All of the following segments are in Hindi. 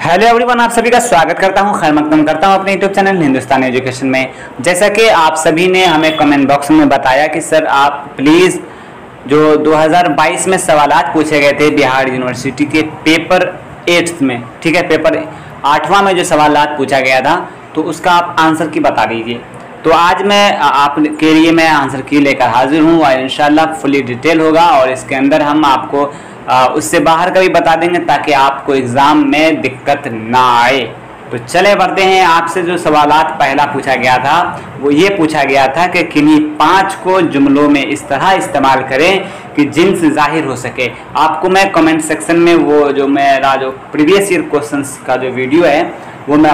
हेलो एवरीवन, आप सभी का स्वागत करता हूं, खैर मकदम करता हूं अपने यूट्यूब चैनल हिंदुस्तान एजुकेशन में। जैसा कि आप सभी ने हमें कमेंट बॉक्स में बताया कि सर आप प्लीज़ जो 2022 में सवालात पूछे गए थे बिहार यूनिवर्सिटी के पेपर 8 में, ठीक है, पेपर 8वां में जो सवालात पूछा गया था तो उसका आप आंसर की बता दीजिए। तो आज मैं आपके लिए मैं आंसर की लेकर हाजिर हूँ और इंशाल्लाह फुली डिटेल होगा और इसके अंदर हम आपको उससे बाहर का भी बता देंगे ताकि आपको एग्ज़ाम में दिक्कत ना आए। तो चले बढ़ते हैं। आपसे जो सवालात पहला पूछा गया था वो ये पूछा गया था कि किन्हीं 5 को जुमलों में इस तरह इस्तेमाल करें कि जिन्स जाहिर हो सके। आपको मैं कमेंट सेक्शन में वो जो मेरा जो प्रीवियस ईयर क्वेश्चंस का जो वीडियो है वो मैं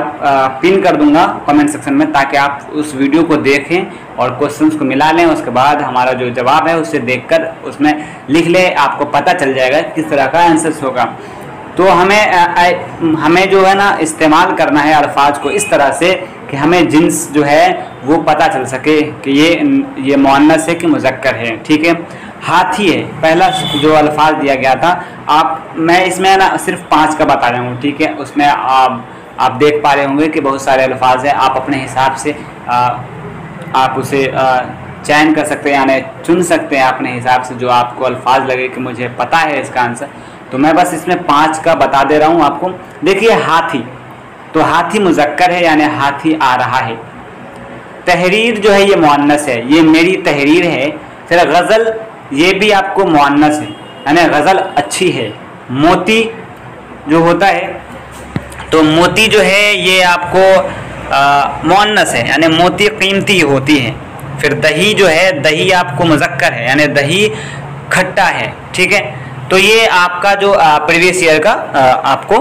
पिन कर दूंगा कमेंट सेक्शन में, ताकि आप उस वीडियो को देखें और क्वेश्चंस को मिला लें। उसके बाद हमारा जो जवाब है उसे देखकर उसमें लिख लें, आपको पता चल जाएगा किस तरह का आंसर होगा। तो हमें जो है ना इस्तेमाल करना है अल्फाज को इस तरह से कि हमें जिन्स जो है वो पता चल सके कि ये मुअन्नस है कि मुज़क्कर है। ठीक है, हाथी है पहला जो अल्फाज दिया गया था। मैं इसमें ना सिर्फ 5 का बता रहा हूँ, ठीक है। उसमें आप देख पा रहे होंगे कि बहुत सारे अल्फाज हैं। आप अपने हिसाब से आप उसे चयन कर सकते हैं, यानी चुन सकते हैं अपने हिसाब से जो आपको अल्फाज लगे कि मुझे पता है इसका आंसर। तो मैं बस इसमें 5 का बता दे रहा हूँ आपको। देखिए हाथी, तो हाथी मुज़क्कर है यानी हाथी आ रहा है। तहरीर जो है ये मुअन्नस है, ये मेरी तहरीर है। फिर गज़ल, ये भी आपको मुअन्नस है यानी गज़ल अच्छी है। मोती जो होता है तो मोती जो है ये आपको मुअन्नस है यानी मोती कीमती होती है। फिर दही जो है, दही आपको मुज़क्कर है यानी दही खट्टा है। ठीक है, तो ये आपका जो प्रीवियस ईयर का आपको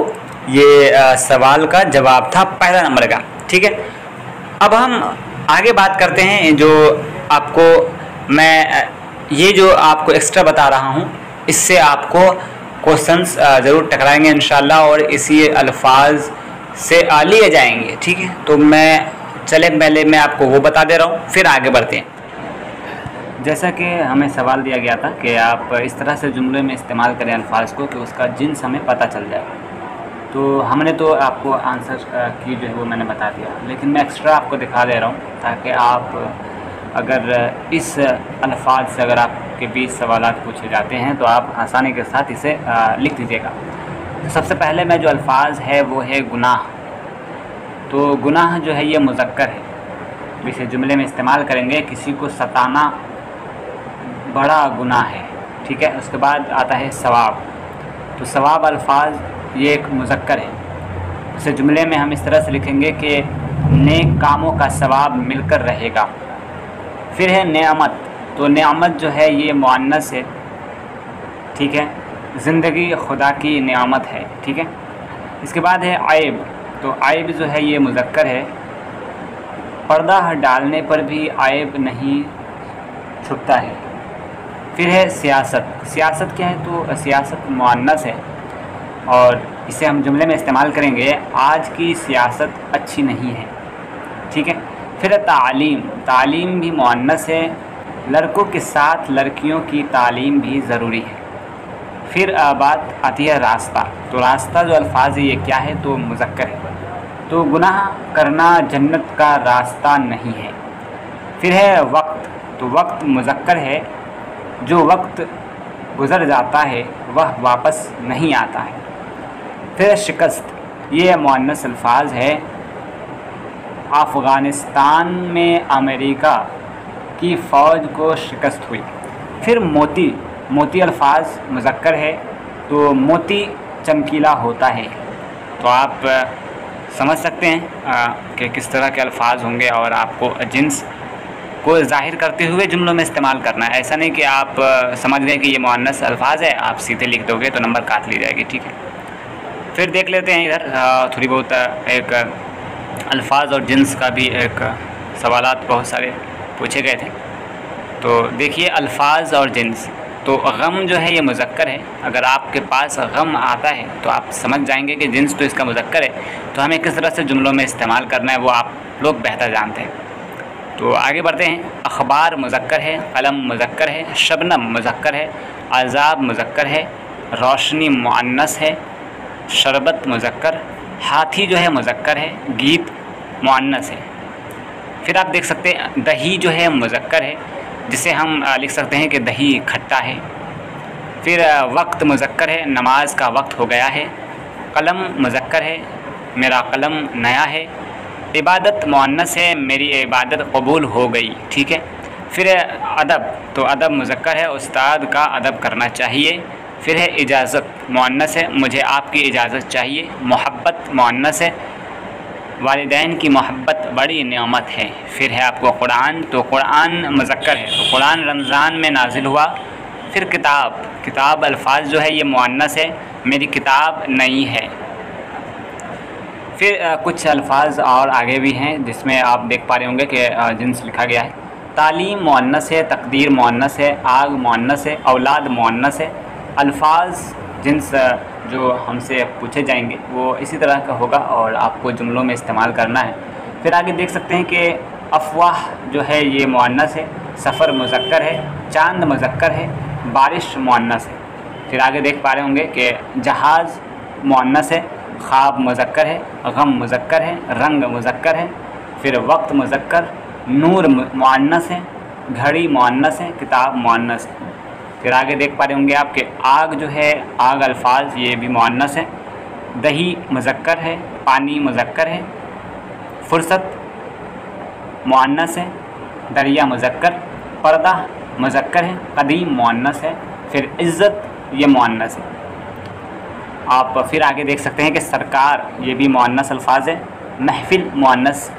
ये सवाल का जवाब था पहला नंबर का। ठीक है, अब हम आगे बात करते हैं। जो आपको मैं ये जो आपको एक्स्ट्रा बता रहा हूँ इससे आपको क्वेश्चंस ज़रूर टकराएंगे इंशाल्लाह और इसी अल्फाज से लिए जाएंगे। ठीक है, तो पहले मैं आपको वो बता दे रहा हूँ, फिर आगे बढ़ते हैं। जैसा कि हमें सवाल दिया गया था कि आप इस तरह से जुमले में इस्तेमाल करें अल्फाज को कि उसका जिन्स हमें पता चल जाए। तो हमने तो आपको आंसर की जो है वो मैंने बता दिया, लेकिन मैं एक्स्ट्रा आपको दिखा दे रहा हूँ ताकि आप अगर इस अल्फाज से अगर आपके 20 सवालात पूछे जाते हैं तो आप आसानी के साथ इसे लिख दीजिएगा। तो सबसे पहले मैं जो अल्फाज है वो है गुनाह। तो गुनाह जो है ये मुज़क्कर है, तो इसे जुमले में इस्तेमाल करेंगे। किसी को सताना बड़ा गुनाह है। ठीक है, उसके बाद आता है सवाब। तो सवाब अल्फाज ये एक मुज़क्कर है, इसे जुमले में हम इस तरह से लिखेंगे कि नेक कामों का सवाब मिलकर रहेगा। फिर है नेअमत, तो नेअमत जो है ये मुअन्नस है। ठीक है, ज़िंदगी खुदा की नेअमत है। ठीक है, इसके बाद है आयब। तो आयब जो है ये मुज़क्कर है। पर्दा डालने पर भी आयब नहीं छुपता है। फिर है सियासत। सियासत क्या है? तो सियासत मुअन्नस है और इसे हम जुमले में इस्तेमाल करेंगे आज की सियासत अच्छी नहीं है। ठीक है, फिर तालीम। तालीम भी मुअन्नस है, लड़कों के साथ लड़कियों की तालीम भी ज़रूरी है। फिर बात आती है रास्ता। तो रास्ता जो अल्फाज है ये क्या है? तो मुज़क्कर है। तो गुनाह करना जन्नत का रास्ता नहीं है। फिर है वक्त। तो वक्त मुज़क्कर है, जो वक्त गुज़र जाता है वह वापस नहीं आता है। फिर शिकस्त, ये मुअन्नस अल्फाज है। अफ़गानिस्तान में अमेरिका की फ़ौज को शिकस्त हुई। फिर मोती। मोती अल्फाज मुज़क्कर है, तो मोती चमकीला होता है। तो आप समझ सकते हैं कि किस तरह के अल्फाज होंगे और आपको जिन्स को ज़ाहिर करते हुए जुमलों में इस्तेमाल करना है। ऐसा नहीं कि आप समझ लें कि ये मुअन्नस अल्फाज है, आप सीधे लिख दोगे तो नंबर काट ली जाएगी। ठीक है, फिर देख लेते हैं इधर थोड़ी बहुत एक अल्फाज और जिन्स का भी एक सवालात बहुत सारे पूछे गए थे। तो देखिए अल्फाज और जिन्स। तो गम जो है ये मुज़क्कर है। अगर आपके पास गम आता है तो आप समझ जाएंगे कि जिन्स तो इसका मुज़क्कर है, तो हमें किस तरह से जुमलों में इस्तेमाल करना है वो आप लोग बेहतर जानते हैं। तो आगे बढ़ते हैं। अखबार मुज़क्कर है, कलम मुज़क्कर है, शबनम मुज़क्कर है, अज़ाब मुज़क्कर है, रोशनी मुअन्नस है, शरबत मुज़क्कर, हाथी जो है मुज़क्कर है, गीत मुअन्नस है। फिर आप देख सकते हैं दही जो है मुज़क्कर है, जिसे हम लिख सकते हैं कि दही खट्टा है। फिर वक्त मुज़क्कर है, नमाज का वक्त हो गया है। कलम मुज़क्कर है, मेरा कलम नया है। इबादत मुअन्नस है, मेरी इबादत कबूल हो गई। ठीक है। फिर अदब, तो अदब मुज़क्कर है, उस्ताद का अदब करना चाहिए। फिर है इजाज़त मुअन्नस है, मुझे आपकी इजाज़त चाहिए। मोहब्बत मुअन्नस है, वालिदैन की मोहब्बत बड़ी नेमत है। फिर है आपको कुरान, तो कुरान मुज़क्कर है, तो कुरान रमज़ान में नाजिल हुआ। फिर किताब, किताब अल्फाज जो है ये मुअन्नस है, मेरी किताब नई है। फिर कुछ अल्फाज और आगे भी हैं जिसमें आप देख पा रहे होंगे कि जिन्स लिखा गया है। तालीम मुअन्नस है, तकदीर मुअन्नस है, आग मुअन्नस है, औलाद मुअन्नस है। अल्फाज जिन्स जो हमसे पूछे जाएंगे वो इसी तरह का होगा और आपको जुमलों में इस्तेमाल करना है। फिर आगे देख सकते हैं कि अफवाह जो है ये मुअन्नस है, सफ़र मुज़क्कर है, चांद मुज़क्कर है, बारिश मुअन्नस है। फिर आगे देख पा रहे होंगे कि जहाज़ मुअन्नस है, ख्वाब मुज़क्कर है, गम मुज़क्कर है, रंग मुज़क्कर है। फिर वक्त मुज़क्कर, नूर मुअन्नस है, घड़ी मुअन्नस है, किताब मुअन्नस है। फिर आगे देख पा रहे होंगे आपके आग जो है, आग अल्फाज ये भी मुअन्नस है। दही मुज़क्कर है, पानी मुज़क्कर है। फुर्सत मुअन्नस है, दरिया मुज़क्कर। पर्दा मुज़क्कर है, कदीम मुअन्नस है। फिर इज़्ज़त ये मुअन्नस है। आप फिर आगे देख सकते हैं कि सरकार ये भी मुअन्नस अल्फाज है। महफिल मुअन्नस,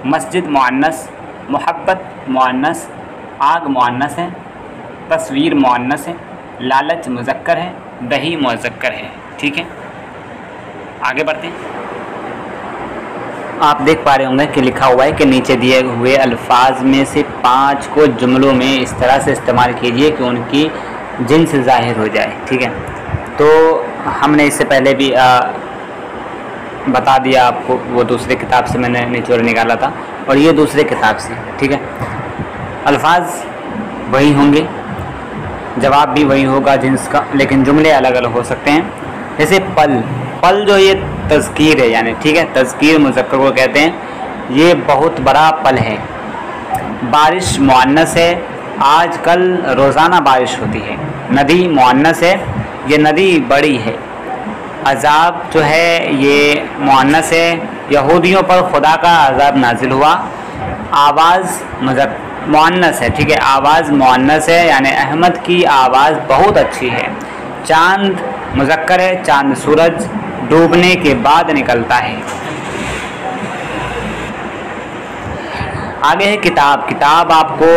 मस्जिद मुअन्नस, मोहब्बत मुअन्नस, आग मुअन्नस है, तस्वीर मुअन्नस है, लालच मुज़क्कर है, दही मुज़क्कर है। ठीक है, आगे बढ़ते हैं। आप देख पा रहे होंगे कि लिखा हुआ है कि नीचे दिए हुए अल्फाज में से 5 को जुमलों में इस तरह से इस्तेमाल कीजिए कि उनकी जिन्स ज़ाहिर हो जाए। ठीक है, तो हमने इससे पहले भी बता दिया आपको, वो दूसरे किताब से मैंने निचोड़ निकाला था और ये दूसरे किताब से। ठीक है, अल्फाज वही होंगे, जवाब भी वही होगा जिन्स का, लेकिन जुमले अलग अलग हो सकते हैं। जैसे पल, पल जो ये तज़कीर है, यानी ठीक है, तज़कीर मुज़क्कर को कहते हैं, ये बहुत बड़ा पल है। बारिश मुअन्नस है, आजकल रोज़ाना बारिश होती है। नदी मुअन्नस है, ये नदी बड़ी है। अज़ाब जो है ये मुअन्नस है, यहूदियों पर खुदा का अज़ाब नाजिल हुआ। आवाज़ मुअन्नस है, ठीक है, आवाज़ मुअन्नस है, यानी अहमद की आवाज़ बहुत अच्छी है। चांद मुज़क्कर है, चांद सूरज डूबने के बाद निकलता है। आगे है किताब, किताब आपको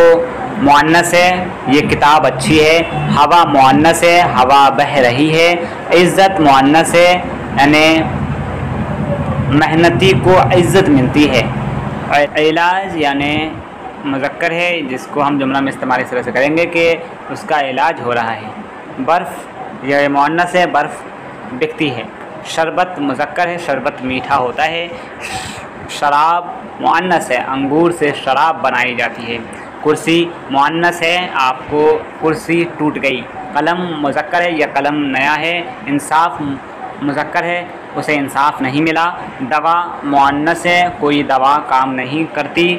मुअन्नस है, ये किताब अच्छी है। हवा मुअन्नस है, हवा बह रही है। इज़्ज़त मुअन्नस है, यानी मेहनती को इज़्ज़त मिलती है। इलाज यानी मुज़क्कर है, जिसको हम जुमला में इस्तेमाल इस तरह से करेंगे कि उसका इलाज हो रहा है। बर्फ़ यह मुअन्नस है, बर्फ़ बिकती है। शरबत मुज़क्कर है, शरबत मीठा होता है। शराब मुअन्नस है, अंगूर से शराब बनाई जाती है। कुर्सी मुअन्नस है, आपको कुर्सी टूट गई। कलम मुज़क्कर है, यह कलम नया है। इंसाफ मुज़क्कर है, उसे इंसाफ नहीं मिला। दवा मुअन्नस है, कोई दवा काम नहीं करती।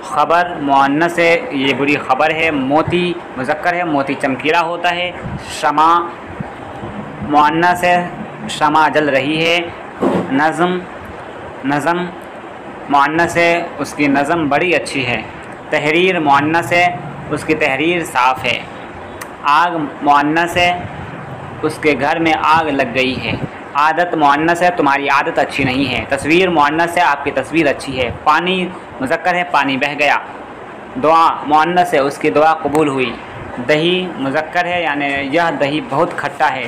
ख़बर मुअन्नस है, ये बुरी ख़बर है। मोती मुज़क्कर है, मोती चमकीला होता है। शमा मुअन्नस है, शमा जल रही है। नज़म मुअन्नस है, उसकी नज़म बड़ी अच्छी है। तहरीर मुअन्नस है, उसकी तहरीर साफ़ है। आग मुअन्नस है, उसके घर में आग लग गई है। आदत मुअन्नस है, तुम्हारी आदत अच्छी नहीं है। तस्वीर मुअन्नस है, आपकी तस्वीर अच्छी है। पानी मुज़क्कर है, पानी बह गया। दुआ मुअन्नस है, उसकी दुआ कबूल हुई। दही मुज़क्कर है, यानी यह दही बहुत खट्टा है।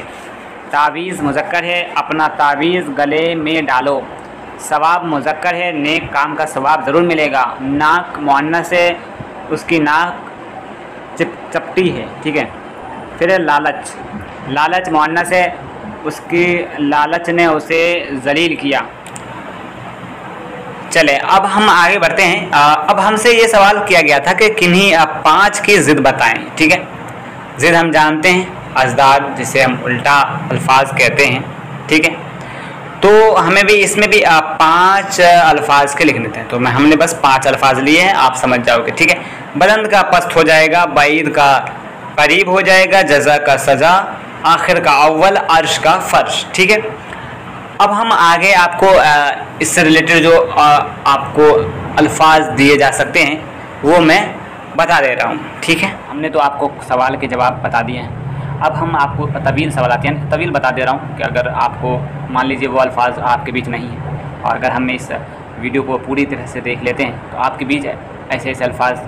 तावीज़ मुज़क्कर है, अपना तावीज़ गले में डालो। सवाब मुज़क्कर है, नेक काम का सवाब ज़रूर मिलेगा। नाक मुअन्नस है, उसकी नाक चपटी है। ठीक है, फिर लालच, लालच मुअन्नस है, उसकी लालच ने उसे जलील किया। चले अब हम आगे बढ़ते हैं। अब हमसे ये सवाल किया गया था कि किन्हीं 5 की ज़िद बताएं। ठीक है, ज़िद हम जानते हैं, अज़दाद जिसे हम उल्टा अल्फाज कहते हैं। ठीक है, तो हमें भी इसमें भी 5 अल्फाज के लिखने थे, तो हमने बस 5 अल्फाज लिए हैं, आप समझ जाओगे। ठीक है, बुलंद का पस्त हो जाएगा, बाईद का करीब हो जाएगा, जज़ा का सज़ा, आखिर का अव्वल, अर्श का फर्श। ठीक है, अब हम आगे आपको इससे रिलेटेड जो आपको अल्फाज दिए जा सकते हैं वो मैं बता दे रहा हूँ। ठीक है, हमने तो आपको सवाल के जवाब बता दिए हैं, अब हम आपको तवील सवाल आते हैं, तवील बता दे रहा हूँ कि अगर आपको मान लीजिए वो अल्फाज आपके बीच नहीं है और अगर हम इस वीडियो को पूरी तरह से देख लेते हैं तो आपके बीच ऐसे ऐसे अल्फाज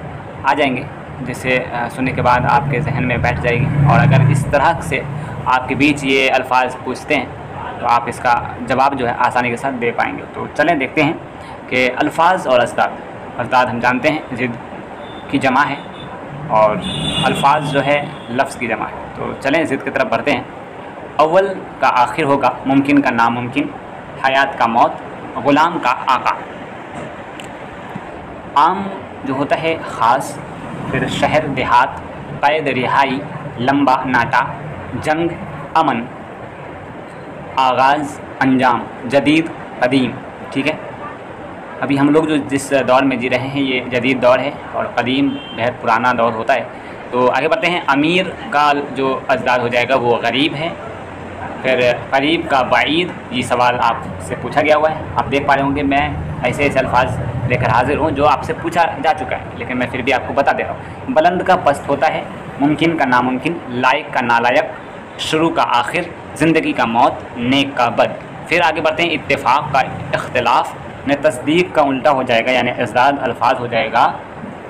आ जाएंगे जिसे सुनने के बाद आपके जहन में बैठ जाएगी, और अगर इस तरह से आपके बीच ये अल्फाज पूछते हैं तो आप इसका जवाब जो है आसानी के साथ दे पाएंगे। तो चलें देखते हैं कि अल्फाज और अज़दाद। अज़दाद हम जानते हैं ज़िद की जमा है और अल्फाज जो है लफ्ज़ की जमा है। तो चलें ज़िद की तरफ बढ़ते हैं। अव्वल का आखिर होगा, मुमकिन का नामुमकिन, हयात का मौत, ग़ुलाम का आका। आम जो होता है ख़ास, फिर शहर देहात, कैद रिहाई, लंबा नाटा, जंग अमन, आगाज़ अंजाम, जदीद कदीम। ठीक है, अभी हम लोग जो जिस दौर में जी रहे हैं ये जदीद दौर है और कदीम बेहद पुराना दौर होता है। तो आगे बढ़ते हैं। अमीर का जो अज़दाद हो जाएगा वो गरीब है, फिर करीब का बाईद, ये सवाल आपसे पूछा गया हुआ है। आप देख पा रहे होंगे मैं ऐसे ऐसे अल्फाज लेकर हाजिर हूँ जो आपसे पूछा जा चुका है, लेकिन मैं फिर भी आपको बता दे रहा हूँ। बुलंद का पस्त होता है, मुमकिन का नामुमकिन, लायक का नालायक, शुरू का आखिर, ज़िंदगी का मौत, नेक का बद। फिर आगे बढ़ते हैं। इत्तेफाक का इख्तिलाफ में तस्दीक का उल्टा हो जाएगा, यानी अज़दाद अल्फाज हो जाएगा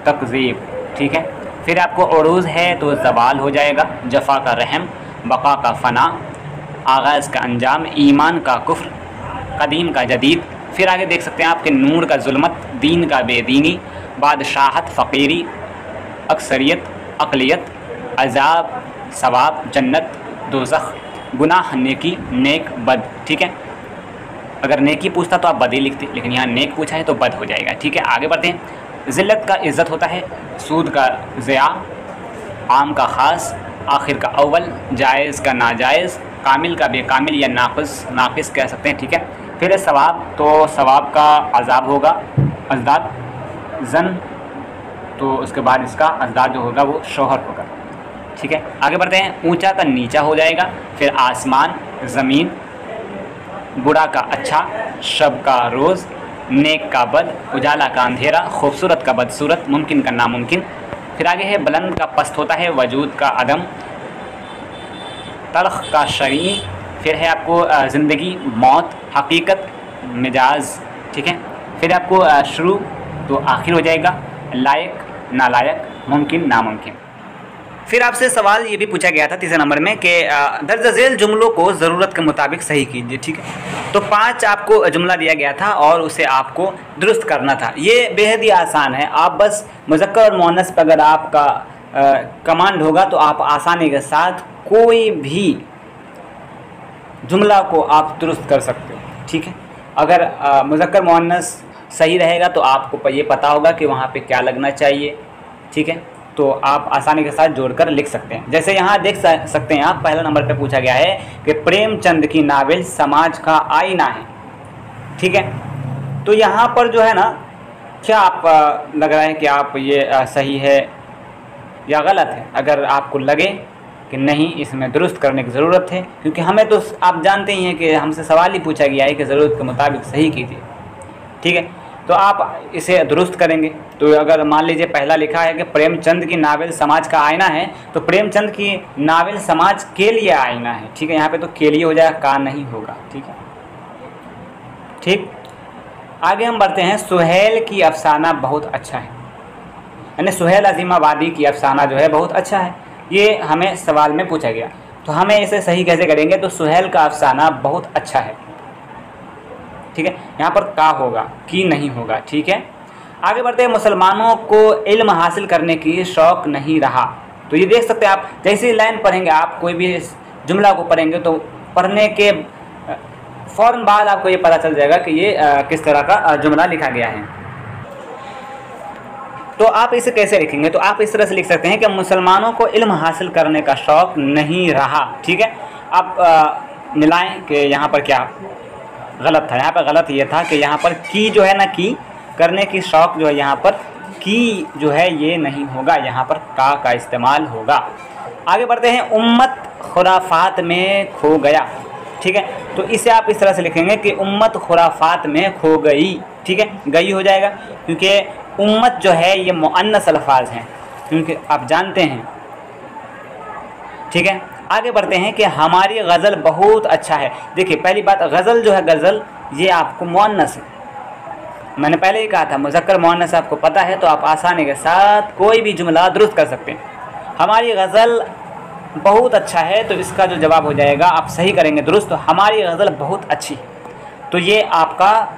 तकज़ीब। ठीक है, फिर आपको उरूज़ है तो ज़वाल हो जाएगा, जफ़ा का रहम, बक़ा का फ़ना, आगाज़ का अंजाम, ईमान का कुफ्र, कदीम का जदीद। फिर आगे देख सकते हैं आपके नूर का जुल्मत, दीन का बेदीनी, बादशाहत फ़कीरी, अक्सरियत अक़लियत, अज़ाब सवाब, जन्नत दोज़ख, गुनाह नेकी, नेक बद। ठीक है, अगर नेकी पूछता तो आप बद ही लिखते, लेकिन यहाँ नेक पूछा है तो बद हो जाएगा। ठीक है, आगे बढ़ते हैं। ज़िल्लत का इज़्ज़त होता है, सूद का ज़िया, आम का ख़ास, आखिर का अव्वल, जायज़ का नाजायज़, कामिल का बेकामिल या नाक़िस कह सकते हैं। ठीक है, फिर सवाब तो सवाब का अज़ाब होगा, अज़दाद जन, तो उसके बाद इसका अज़दाद जो होगा वो शोहर होगा। ठीक है, आगे बढ़ते हैं। ऊंचा का नीचा हो जाएगा, फिर आसमान, ज़मीन, बुरा का अच्छा, शब का रोज़, नेक का बद, उजाला का अंधेरा, खूबसूरत का बदसूरत, मुमकिन का नामुमकिन। फिर आगे है बुलंद का पस्त होता है, वजूद का अदम, तल्ख़ का शरी। फिर है आपको ज़िंदगी, मौत, हकीकत, मिजाज। ठीक है, फिर आपको शुरू तो आखिर हो जाएगा, लायक नालायक, मुमकिन नामुमकिन। फिर आपसे सवाल ये भी पूछा गया था तीसरे नंबर में कि दर्ज झेल जुमलों को ज़रूरत के मुताबिक सही कीजिए। ठीक है, तो 5 आपको जुमला दिया गया था और उसे आपको दुरुस्त करना था। ये बेहद ही आसान है, आप बस मुज़क्कर और मुअन्नस पर अगर आपका कमांड होगा तो आप आसानी के साथ कोई भी जुमला को आप दुरुस्त कर सकते हो। ठीक है, अगर मुज़क्कर मुअन्नस सही रहेगा तो आपको ये पता होगा कि वहाँ पे क्या लगना चाहिए। ठीक है, तो आप आसानी के साथ जोड़कर लिख सकते हैं। जैसे यहाँ देख सकते हैं आप, पहला नंबर पे पूछा गया है कि प्रेमचंद की नावल समाज का आईना है। ठीक है, तो यहाँ पर जो है ना, क्या आप लग रहा है कि आप ये सही है या गलत है? अगर आपको लगे कि नहीं इसमें दुरुस्त करने की ज़रूरत है, क्योंकि हमें तो आप जानते ही हैं कि हमसे सवाल ही पूछा गया है कि ज़रूरत के मुताबिक सही कीजिए। ठीक है, तो आप इसे दुरुस्त करेंगे। तो अगर मान लीजिए पहला लिखा है कि प्रेमचंद की नावल समाज का आईना है, तो प्रेमचंद की नावल समाज के लिए आईना है। ठीक है, यहाँ पे तो के लिए हो जाएगा, का नहीं होगा। ठीक है, ठीक, आगे हम बढ़ते हैं। सुहेल की अफसाना बहुत अच्छा है, यानी सुहेल अज़ीमाबादी की अफसाना जो है बहुत अच्छा है, ये हमें सवाल में पूछा गया। तो हमें इसे सही कैसे करेंगे? तो सुहेल का अफसाना बहुत अच्छा है। ठीक है, यहाँ पर का होगा, की नहीं होगा। ठीक है, आगे बढ़ते हैं। मुसलमानों को इल्म हासिल करने की शौक़ नहीं रहा। तो ये देख सकते हैं आप, जैसे लाइन पढ़ेंगे, आप कोई भी जुमला को पढ़ेंगे तो पढ़ने के फ़ौरन बाद आपको ये पता चल जाएगा कि ये किस तरह का जुमला लिखा गया है। तो आप इसे कैसे लिखेंगे? तो आप इस तरह से लिख सकते हैं कि मुसलमानों को इल्म हासिल करने का शौक़ नहीं रहा। ठीक है, आप मिलाएं कि यहाँ पर क्या गलत था। यहाँ पर गलत ये था कि यहाँ पर की जो है ना, की करने की शौक़ जो है, यहाँ पर की जो है ये नहीं होगा, यहाँ पर का इस्तेमाल होगा। आगे बढ़ते हैं, उम्मत खुराफात में खो गया। ठीक है, तो इसे आप इस तरह से लिखेंगे कि उम्मत खुराफात में खो गई। ठीक है, गई हो जाएगा, क्योंकि उम्मत जो है ये मुअन्नस अल्फाज हैं, क्योंकि आप जानते हैं। ठीक है, आगे बढ़ते हैं कि हमारी गज़ल बहुत अच्छा है। देखिए, पहली बात, गज़ल जो है, गज़ल ये आपको मुअन्नस है। मैंने पहले ही कहा था मुज़क्कर मुअन्नस आपको पता है, तो आप आसानी के साथ कोई भी जुमला दुरुस्त कर सकते हैं। हमारी गज़ल बहुत अच्छा है, तो इसका जो जवाब हो जाएगा, आप सही करेंगे दुरुस्त, तो हमारी गज़ल बहुत अच्छी है। तो ये आपका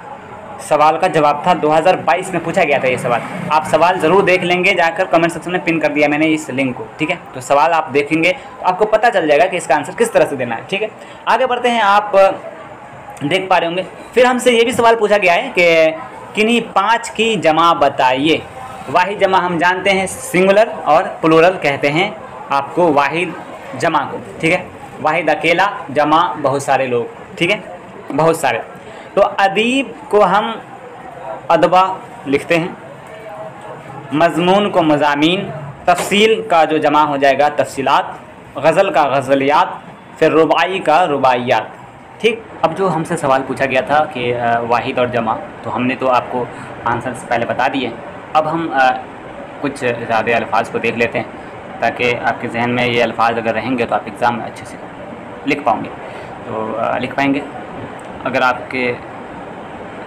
सवाल का जवाब था। 2022 में पूछा गया था ये सवाल। आप सवाल ज़रूर देख लेंगे, जाकर कमेंट सेक्शन में पिन कर दिया मैंने इस लिंक को। ठीक है, तो सवाल आप देखेंगे तो आपको पता चल जाएगा कि इसका आंसर किस तरह से देना है। ठीक है, आगे बढ़ते हैं। आप देख पा रहे होंगे, फिर हमसे ये भी सवाल पूछा गया है कि किन्हीं 5 की जमा बताइए। वाहिद जमा हम जानते हैं सिंगुलर और प्लूरल कहते हैं आपको वाहिद जमा को। ठीक है, वाहिद अकेला, जमा बहुत सारे लोग। ठीक है, बहुत सारे। तो अदीब को हम अदबा लिखते हैं, मज़मून को मज़ामीन, तफसील का जो जमा हो जाएगा तफसीलात, गज़ल का गज़लियात, फिर रुबाई का रुबाइयात। ठीक, अब जो हमसे सवाल पूछा गया था कि वाहिद और जमा, तो हमने तो आपको आंसर से पहले बता दिए। अब हम कुछ ज़्यादा अल्फाज को देख लेते हैं, ताकि आपके जहन में ये अल्फाज अगर रहेंगे तो आप एग्ज़ाम में अच्छे से लिख पाओगे। तो लिख पाएंगे। अगर आपके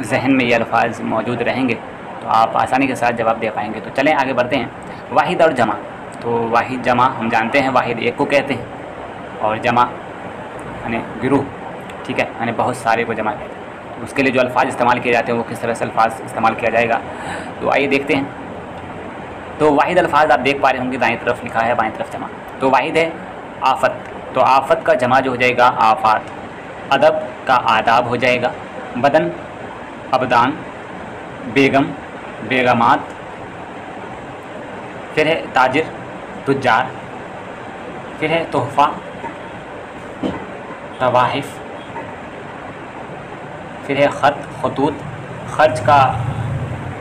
जहन में ये अल्फाज मौजूद रहेंगे तो आप आसानी के साथ जवाब दे पाएंगे। तो चलें आगे बढ़ते हैं। वाहिद और जमा, तो वाहिद जमा हम जानते हैं, वाहिद एक को कहते हैं, और जमा यानी गिरोह। ठीक है, यानी बहुत सारे को जमा कहते हैं। तो उसके लिए जो अल्फाज इस्तेमाल किए जाते हैं वो किस तरह से अल्फाज इस्तेमाल किया जाएगा, तो आइए देखते हैं। तो वाहिद अल्फाज आप देख पा रहे होंगे, दाईं तरफ लिखा है, बाईं तरफ जमा। तो वाहिद है आफत, तो आफत का जमा जो हो जाएगा आफात। अदब का आदाब हो जाएगा। बदन अबदान, बेगम बेगमात, फिर है ताजिर तुज्जार, फिर है तोहफ़ा तवाहिफ़, फिर है ख़त खतूत, खर्च का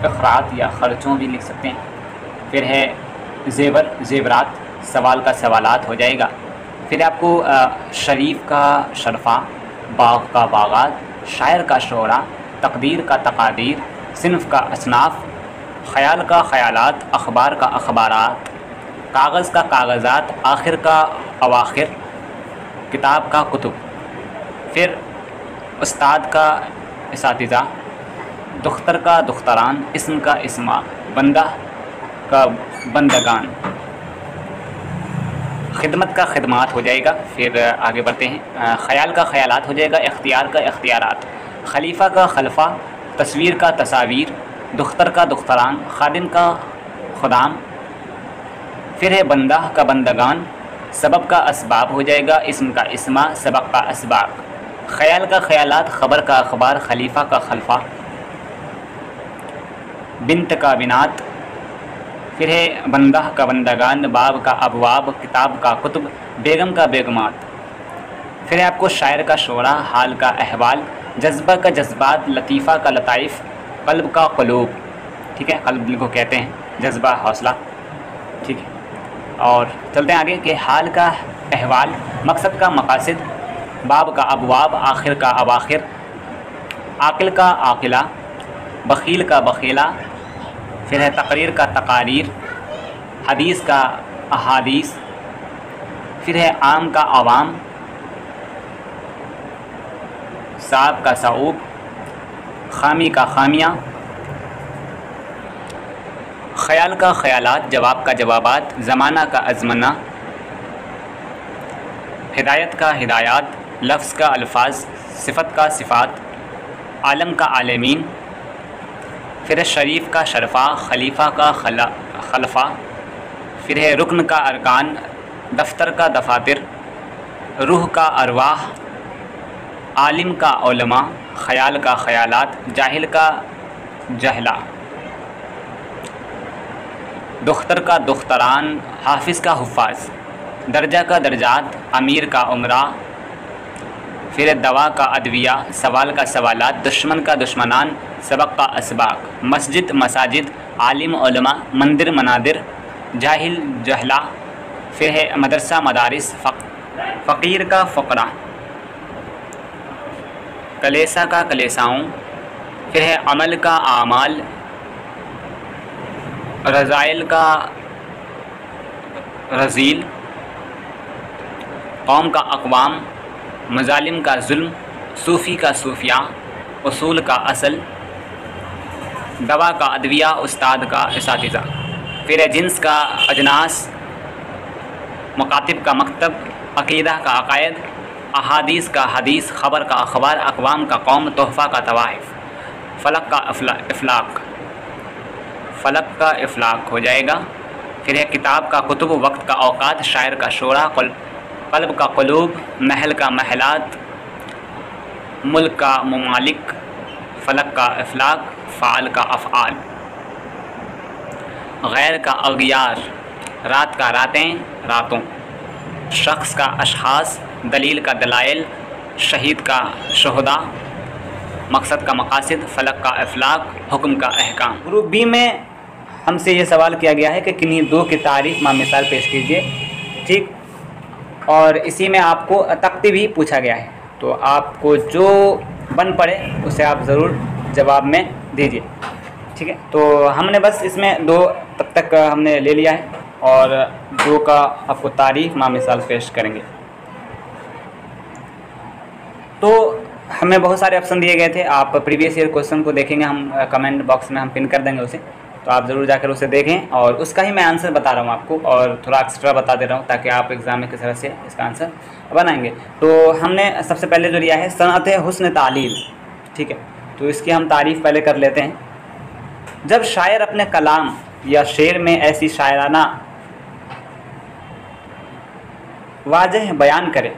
अखरात या ख़र्चों भी लिख सकते हैं। फिर है ज़ेवर ज़ेवरात, सवाल का सवालात हो जाएगा। फिर आपको शरीफ का शरफ़ा, बाग़ का बाग़ात, शायर का शोरा, तकदीर का तकादीर, सिन्फ़ का असनाफ़, ख़याल का ख़यालात, अखबार का अखबारात, कागज़ का कागज़ात, आखिर का अवाखिर, किताब का कुतुब, फिर उस्ताद का इसातिज़ा, दुख्तर का दुख्तरान, इस्म का इस्मा, बंदा का बंदगान, खिदमत का खिदमात हो जाएगा। फिर आगे बढ़ते हैं। ख़याल का ख़यालात हो जाएगा, इख्तियार का इख्तियारात, खलीफा का खलफा, तस्वीर का तस्वीर, दुख्तर का दुख्तरान, खादिम का खुदाम, फिर है बंदा का बंदगान, सबब का असबाब हो जाएगा, इस्म का इस्मा, सबक का असबाब, ख़याल का ख़यालात, ख़बर का अखबार, खलीफा का खलफा, बिन्त का बिनात, फिर है बंदा का बंदगान, बाब का अबवाब, किताब का कुतुब, बेगम का बेगमात, फिर है आपको शायर का शोरा, हाल का अहवाल, जज्बा का जज्बात, लतीफ़ा का लताइफ़, क़ल्ब का क़ुलूब। ठीक है, क़ल्ब को कहते हैं जज्बा, हौसला। ठीक है, और चलते हैं आगे कि हाल का अहवाल, मकसद का मकासद, बाब का अबवाब, आखिर का अवाखिर, आकिल का आकिला, बखील का बखीला, फिर है तकरीर का तकारीर, हदीस का अहादीस, फिर है आम का आवाम, साब का साऊब, खामी का खामियाँ, ख़याल का ख़यालात, जवाब का जवाबात, ज़माना का अज़मना, हिदायत का हिदायात, लफ्ज़ का अल्फाज, सिफ़त का सिफ़ात, आलम का आलमीन, फिर है शरीफ का शरफ़ा, खलीफा का खलफ़ा, फिर है रुकन का अरकान, दफ्तर का दफातर, रूह का अरवाह, आलिम का उलमा, ख़याल का ख़यालात, जाहिल का जहला, दुख्तर का दुख्तरान, हाफिज़ का हुफ़ाज़, दर्जा का दर्जात, अमीर का उमरा, फिर दवा का अदविया, सवाल का सवालात, दुश्मन का दुश्मनान, सबक का असबाक, मस्जिद मसाजिद, आलिम उलमा, मंदिर मनादिर, जाहिल जहला, फिर है मदरसा मदारिस, फ़कीर का फ़करा, कलेसा का कलेसाओं, फिर है अमल का आमाल, रज़ाइल का रज़ील, कौम का अक़वाम, मज़ालिम का जुल्म, सूफ़ी का सूफिया, उसूल का असल, दवा का अदविया, उस्ताद का इसातिज़ा, फिर जिन्स का अजनास, मुकातिब का मकतब, अक़ीदा का अक़ायद, अहादीस का हदीस, ख़बर का अखबार, अक़वाम का कौम, तोहफ़ा का तवाइफ़, फ़लक का इफ़लाक, फ़लक का इफ़लाक हो जाएगा। फिर है किताब का कुतुब, वक्त का औकात, शायर का शोरा, क़ल्ब का क़ुलूब, महल का महलात, मुल्क का ममालिक, फ़लक का इफ़लाक, फ़ाल का अफ़आल, गैर का अग़यार, रात का रातें रातों, शख्स का अशख़ास, दलील का दलाइल, शहीद का शुहदा, मकसद का मकासिद, फ़लक का इफ़लाक, हुक्म का अहकाम। ग्रुप बी में हमसे ये सवाल किया गया है कि किन्हीं दो की तारीफ़ मां मिसाल पेश कीजिए, ठीक। और इसी में आपको तख्ती भी पूछा गया है, तो आपको जो बन पड़े उसे आप ज़रूर जवाब में दीजिए, ठीक है। तो हमने बस इसमें दो तक हमने ले लिया है और दो का आपको तारीफ़ मां मिसाल पेश करेंगे। तो हमें बहुत सारे ऑप्शन दिए गए थे, आप प्रीवियस ईयर क्वेश्चन को देखेंगे, हम कमेंट बॉक्स में हम पिन कर देंगे उसे, तो आप ज़रूर जाकर उसे देखें और उसका ही मैं आंसर बता रहा हूँ आपको और थोड़ा एक्स्ट्रा बता दे रहा हूँ ताकि आप एग्ज़ाम में किस तरह से इसका आंसर बनाएंगे। तो हमने सबसे पहले जो लिया है सनअत हुस्न तालील, ठीक है। तो इसकी हम तारीफ़ पहले कर लेते हैं। जब शायर अपने कलाम या शेर में ऐसी शायराना वाज़ह बयान करे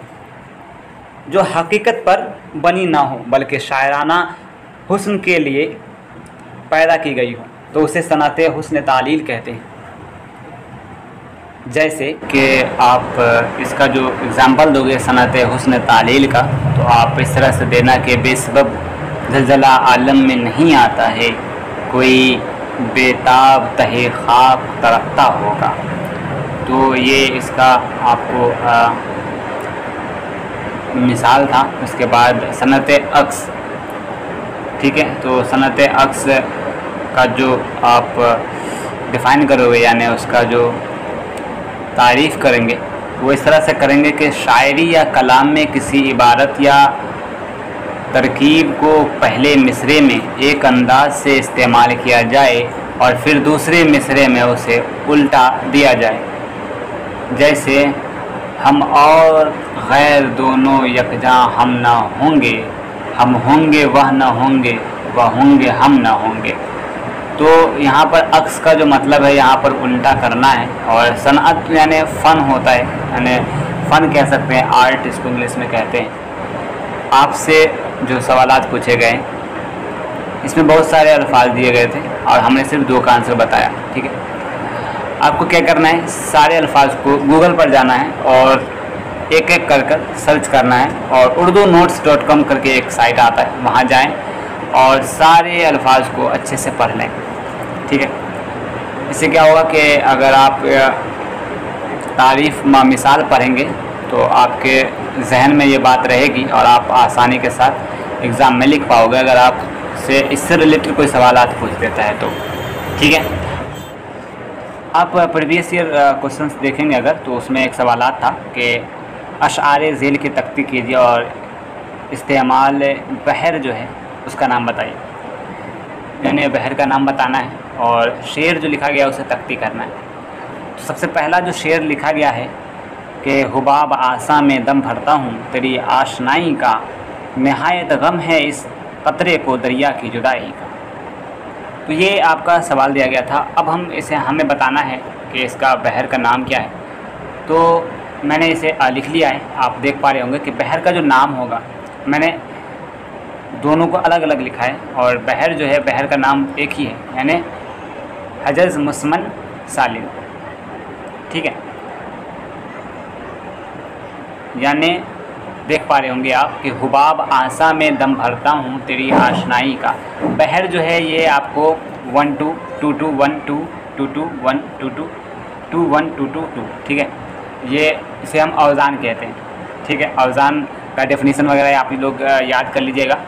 जो हकीकत पर बनी ना हो बल्कि शायराना हुस्न के लिए पैदा की गई हो, तो उसे सनअत हुस्न तालील कहते हैं। जैसे कि आप इसका जो एग्ज़ाम्पल दोगे सनअत हुस्न तालील का, तो आप इस तरह से देना कि बेसबब ज़लज़ला आलम में नहीं आता है, कोई बेताब तहे खाक तरकता होगा। तो ये इसका आपको मिसाल था। उसके बाद सनअत अक्स, ठीक है। तो सनअत अक्स का जो आप डिफ़ाइन करोगे यानी उसका जो तारीफ़ करेंगे वो इस तरह से करेंगे कि शायरी या कलाम में किसी इबारत या तरकीब को पहले मिसरे में एक अंदाज से इस्तेमाल किया जाए और फिर दूसरे मिसरे में उसे उल्टा दिया जाए। जैसे हम और गैर दोनों यकजां हम ना होंगे, हम होंगे वह ना होंगे, वह होंगे हम ना होंगे। तो यहाँ पर अक्स का जो मतलब है यहाँ पर उल्टा करना है। और सनअत यानी फ़न होता है, यानी फ़न कह सकते हैं, आर्ट इसको इंग्लिश में कहते हैं। आपसे जो सवालात पूछे गए इसमें बहुत सारे अल्फाज दिए गए थे और हमने सिर्फ दो का आंसर बताया, ठीक है। आपको क्या करना है, सारे अल्फाज को गूगल पर जाना है और एक एक कर सर्च करना है और urdunotes.com करके एक साइट आता है, वहाँ जाएं और सारे अल्फाज को अच्छे से पढ़ लें, ठीक है। इससे क्या होगा कि अगर आप तारीफ़ मां मिसाल पढ़ेंगे तो आपके जहन में ये बात रहेगी और आप आसानी के साथ एग्ज़ाम में लिख पाओगे अगर आपसे इससे रिलेटेड कोई सवालात पूछ देता है तो, ठीक है। आप प्रीवियस ईयर क्वेश्चंस देखेंगे अगर, तो उसमें एक सवालात था कि अशआर ज़ेल की तख्ती कीजिए और इस्तेमाल बहर जो है उसका नाम बताइए, यानी बहर का नाम बताना है और शेर जो लिखा गया उसे तख्ती करना है। तो सबसे पहला जो शेर लिखा गया है कि हुबाब आसा में दम भरता हूँ तेरी आशनाई का, नहायत गम है इस कतरे को दरिया की जुदाई का। तो ये आपका सवाल दिया गया था। अब हमें बताना है कि इसका बहर का नाम क्या है। तो मैंने इसे लिख लिया है, आप देख पा रहे होंगे कि बहर का जो नाम होगा मैंने दोनों को अलग अलग लिखा है और बहर जो है बहर का नाम एक ही है, यानी हजज मुसमन सालिम, ठीक है। यानी देख पा रहे होंगे आप कि हुबाब आशा में दम भरता हूँ तेरी आशनाई का। बहर जो है ये आपको 1 2 2 2 1 2 2 2 1 2 2 2 1 2 2 2, ठीक है। ये इसे हम औज़ान कहते हैं, ठीक है। औज़ान का डेफिनेशन वगैरह आप लोग याद कर लीजिएगा,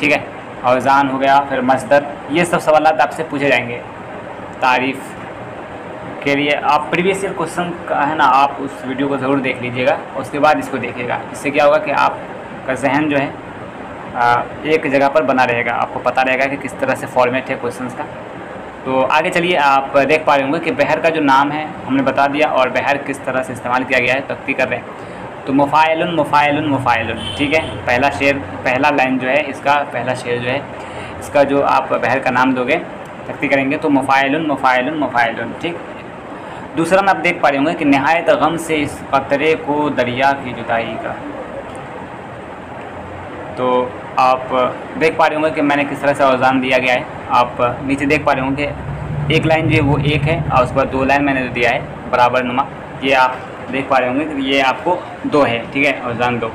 ठीक है। औज़ान हो गया, फिर मस्दर, ये सब सवाल आपसे पूछे जाएंगे। तारीफ़ के लिए आप प्रीवियस ईयर क्वेश्चन का है ना, आप उस वीडियो को ज़रूर देख लीजिएगा, उसके बाद इसको देखिएगा। इससे क्या होगा कि आपका जहन जो है एक जगह पर बना रहेगा, आपको पता रहेगा कि किस तरह से फॉर्मेट है क्वेश्चंस का। तो आगे चलिए, आप देख पा रहे होंगे कि बहर का जो नाम है हमने बता दिया, और बहर किस तरह से इस्तेमाल किया गया है तख्ती कर रहे हैं। तो मुफ़ाइलुन मुफ़ाइलुन मुफ़ाइलुन, ठीक है। पहला शेर, पहला लाइन जो है इसका, पहला शेर जो है इसका जो आप बहर का नाम दोगे, तख्ती करेंगे तो मुफ़ाइलुन मुफ़ाइलुन मुफ़ाइलुन, ठीक। दूसरा में आप देख पा रहे होंगे कि नहायत गम से इस कतरे को दरिया की जुदाई का। तो आप देख पा रहे होंगे कि मैंने किस तरह से औज़ान दिया गया है। आप नीचे देख पा रहे होंगे एक लाइन जो है वो एक है, और उसके बाद 2 लाइन मैंने दिया है बराबर नुमा, ये आप देख पा रहे होंगे कि ये आपको 2 है, ठीक है, औज़ान 2।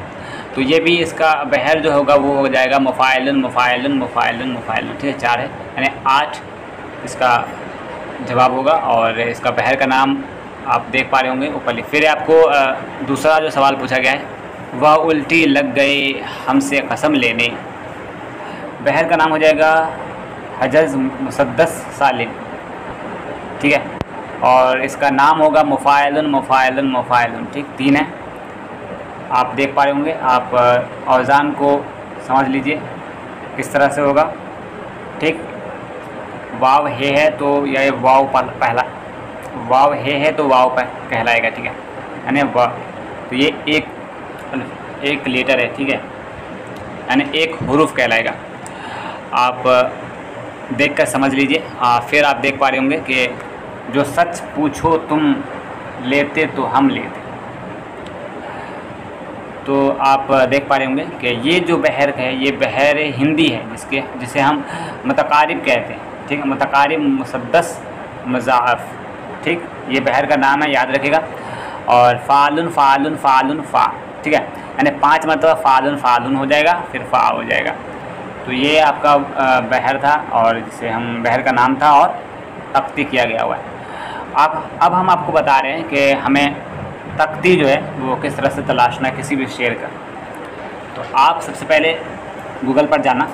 तो ये भी इसका बहर जो होगा वो हो जाएगा मुफ़ाइलुन मुफ़ाइलुन मुफ़ाइलुन मुफ़ाइलुन, ठीक है। 4 है, यानी 8 इसका जवाब होगा। और इसका बहर का नाम आप देख पा रहे होंगे ऊपर। फिर आपको दूसरा जो सवाल पूछा गया है, वह उल्टी लग गए हमसे कसम लेने। बहर का नाम हो जाएगा हजज मुसद्दस सालिम, ठीक है। और इसका नाम होगा मुफ़ाइलुन मुफ़ाइलुन मुफ़ाइलुन, ठीक। 3 है, आप देख पा रहे होंगे। आप औज़ान को समझ लीजिए किस तरह से होगा, ठीक। वाव है तो यह वाव पहला, वाव है तो वाव पर कहलाएगा, ठीक है, यानी वाव। तो ये एक लेटर है, ठीक है, यानी एक हुरूफ कहलाएगा। आप देख कर समझ लीजिए। फिर आप देख पा रहे होंगे कि जो सच पूछो तुम लेते तो हम लेते। तो आप देख पा रहे होंगे कि ये जो बहर है ये बहर हिंदी है, जिसे हम मुतकारिब कहते हैं, ठीक है। मुतकारिब मुसद्दस मुज़ाअफ़, ठीक। ये बहर का नाम है, याद रखिएगा। और फ़ालुन फ़ालुन फ़ालुन फ़ा, ठीक है, यानी 5 मरतबा फ़ालुन फ़ालुन हो जाएगा, फिर फ़ा हो जाएगा। तो ये आपका बहर था, और जिसे हम बहर का नाम था और तख्ती किया गया हुआ है। अब हम आपको बता रहे हैं कि हमें तख्ती जो है वो किस तरह से तलाशना है किसी भी शेर का। तो आप सबसे पहले गूगल पर जाना,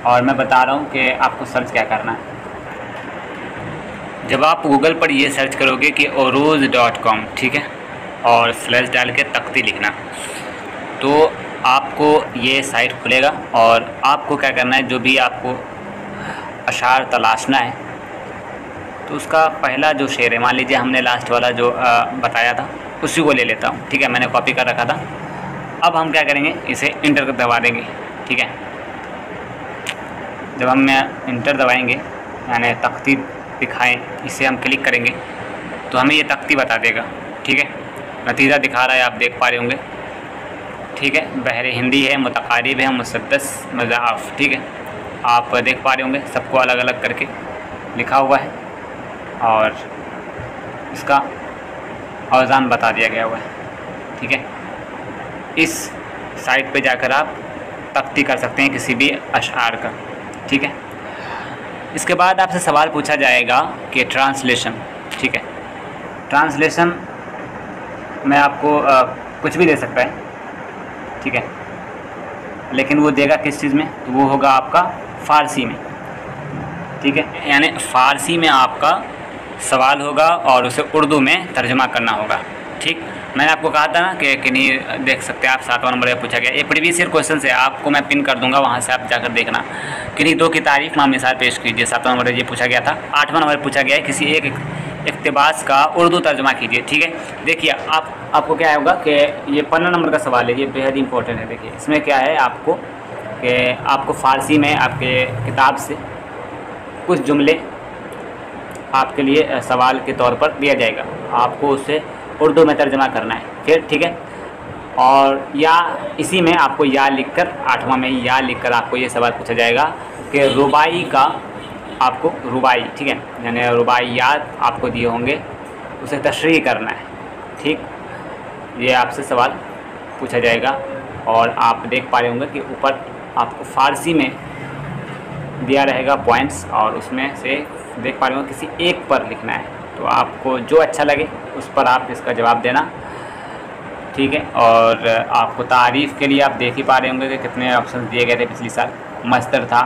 और मैं बता रहा हूँ कि आपको सर्च क्या करना है। जब आप गूगल पर ये सर्च करोगे कि ओरोज़.com, ठीक है, और स्लैश डाल के तख्ती लिखना, तो आपको ये साइट खुलेगा। और आपको क्या करना है, जो भी आपको अशार तलाशना है, तो उसका पहला जो शेर है, मान लीजिए हमने लास्ट वाला जो बताया था उसी को ले लेता हूँ, ठीक है, मैंने कॉपी कर रखा था। अब हम क्या करेंगे, इसे इंटर दबा देंगे, ठीक है। जब हम इंटर दबाएंगे, यानी तख्ती दिखाएं, इसे हम क्लिक करेंगे तो हमें ये तख्ती बता देगा, ठीक है। नतीजा दिखा रहा है, आप देख पा रहे होंगे, ठीक है। बहर हिंदी है, मुतकारिब है, मुसद्दस मुज़ाअफ़, ठीक है। आप देख पा रहे होंगे सबको अलग अलग करके लिखा हुआ है, और इसका औज़ान बता दिया गया हुआ है, ठीक है। इस साइट पे जाकर आप तख्ती कर सकते हैं किसी भी अशआर का, ठीक है। इसके बाद आपसे सवाल पूछा जाएगा कि ट्रांसलेशन, ठीक है। ट्रांसलेशन में आपको कुछ भी दे सकता है, ठीक है, लेकिन वो देगा किस चीज़ में, तो वो होगा आपका फ़ारसी में, ठीक है। यानी फ़ारसी में आपका सवाल होगा और उसे उर्दू में तर्जुमा करना होगा, ठीक। मैंने आपको कहा था ना कि नहीं देख सकते आप, 7वां नंबर पूछा गया। ये प्रीवियस ईयर क्वेश्चन है, आपको मैं पिन कर दूंगा, वहाँ से आप जाकर देखना। किन्हीं 2 की तारीफ नाम मिसाल पेश कीजिए, 7वां नंबर ये पूछा गया था। 8वां नंबर पूछा गया है, किसी एक इक़्तिबास का उर्दू तर्जुमा कीजिए, ठीक है। देखिए आपको क्या होगा कि ये 15 नंबर का सवाल है, ये बेहद इंपॉर्टेंट है। देखिए इसमें क्या है, आपको फ़ारसी में आपके किताब से कुछ जुमले आपके लिए सवाल के तौर पर दिया जाएगा, आपको उसे उर्दू में तर्जुमा करना है, फिर ठीक है। और या इसी में आपको या लिखकर, 8वां में या लिखकर आपको ये सवाल पूछा जाएगा कि रुबाई का, आपको रुबाई, ठीक है, यानी रुबाइयात आपको दिए होंगे, उसे तशरीह करना है, ठीक। ये आपसे सवाल पूछा जाएगा। और आप देख पा रहे होंगे कि ऊपर आपको फ़ारसी में दिया रहेगा पॉइंट्स, और उसमें से देख पा रहे होंगे किसी एक पर लिखना है। तो आपको जो अच्छा लगे उस पर आप इसका जवाब देना, ठीक है। और आपको तारीफ़ के लिए आप देख ही पा रहे होंगे कि कितने ऑप्शन दिए गए थे पिछली साल। मस्दर था,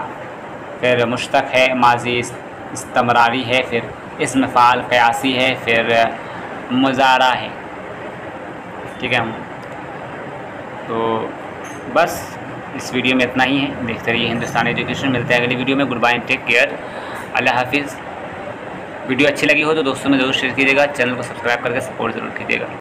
फिर मुश्तक है, माजी इस्तमरारी है, फिर इस्म फ़ाल क़यासी है, फिर मुज़ारा है, ठीक है। तो बस इस वीडियो में इतना ही है। देखते रहिए हिंदुस्तान एजुकेशन। मिलते हैं अगली वीडियो में। गुड बाय, टेक केयर, अल्लाह हाफिज़। वीडियो अच्छी लगी हो तो दोस्तों में ज़रूर शेयर कीजिएगा, चैनल को सब्सक्राइब करके सपोर्ट ज़रूर कीजिएगा।